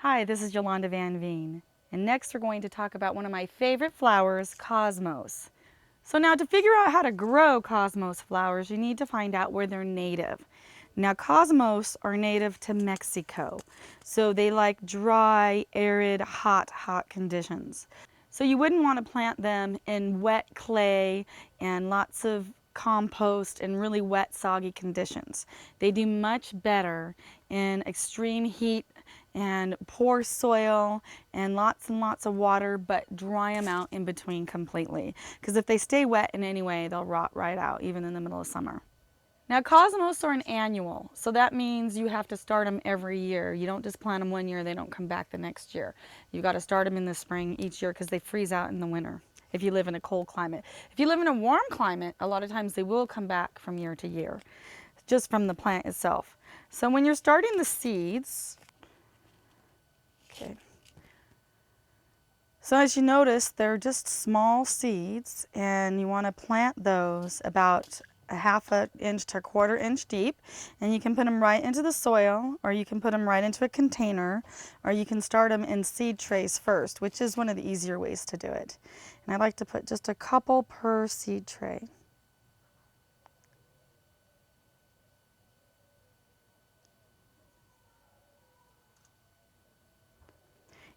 Hi, this is Yolanda Vanveen, and next we're going to talk about one of my favorite flowers, cosmos. So now to figure out how to grow cosmos flowers, you need to find out where they're native. Now cosmos are native to Mexico, so they like dry, arid, hot conditions. So you wouldn't want to plant them in wet clay and lots of compost and really wet, soggy conditions. They do much better in extreme heat and poor soil and lots of water, but dry them out in between completely. Because if they stay wet in any way, they'll rot right out, even in the middle of summer. Now cosmos are an annual, so that means you have to start them every year. You don't just plant them one year, they don't come back the next year. You've got to start them in the spring each year because they freeze out in the winter if you live in a cold climate. If you live in a warm climate, a lot of times they will come back from year to year, just from the plant itself. So when you're starting the seeds, okay, so as you notice, they're just small seeds, and you want to plant those about a half an inch to a quarter inch deep, and you can put them right into the soil, or you can put them right into a container, or you can start them in seed trays first, which is one of the easier ways to do it. And I like to put just a couple per seed tray.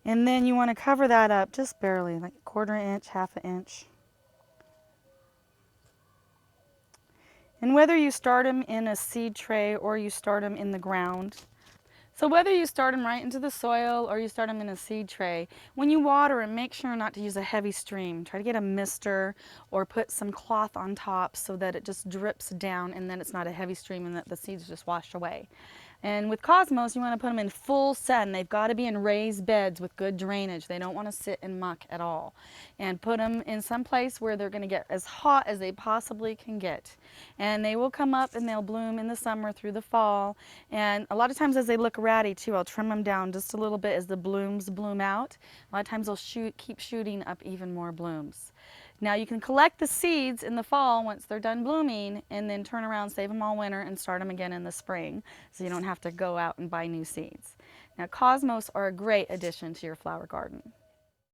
And then you want to cover that up just barely, like a quarter inch, half an inch. And whether you start them in a seed tray or you start them in the ground, so whether you start them right into the soil or you start them in a seed tray, when you water them, make sure not to use a heavy stream. Try to get a mister or put some cloth on top so that it just drips down and then it's not a heavy stream and that the seeds just wash away. And with cosmos, you want to put them in full sun. They've got to be in raised beds with good drainage. They don't want to sit in muck at all. And put them in some place where they're going to get as hot as they possibly can get. And they will come up and they'll bloom in the summer through the fall. And a lot of times as they look ratty too, I'll trim them down just a little bit as the blooms bloom out. A lot of times they'll keep shooting up even more blooms. Now you can collect the seeds in the fall once they're done blooming and then turn around, save them all winter and start them again in the spring so you don't have to go out and buy new seeds. Now cosmos are a great addition to your flower garden.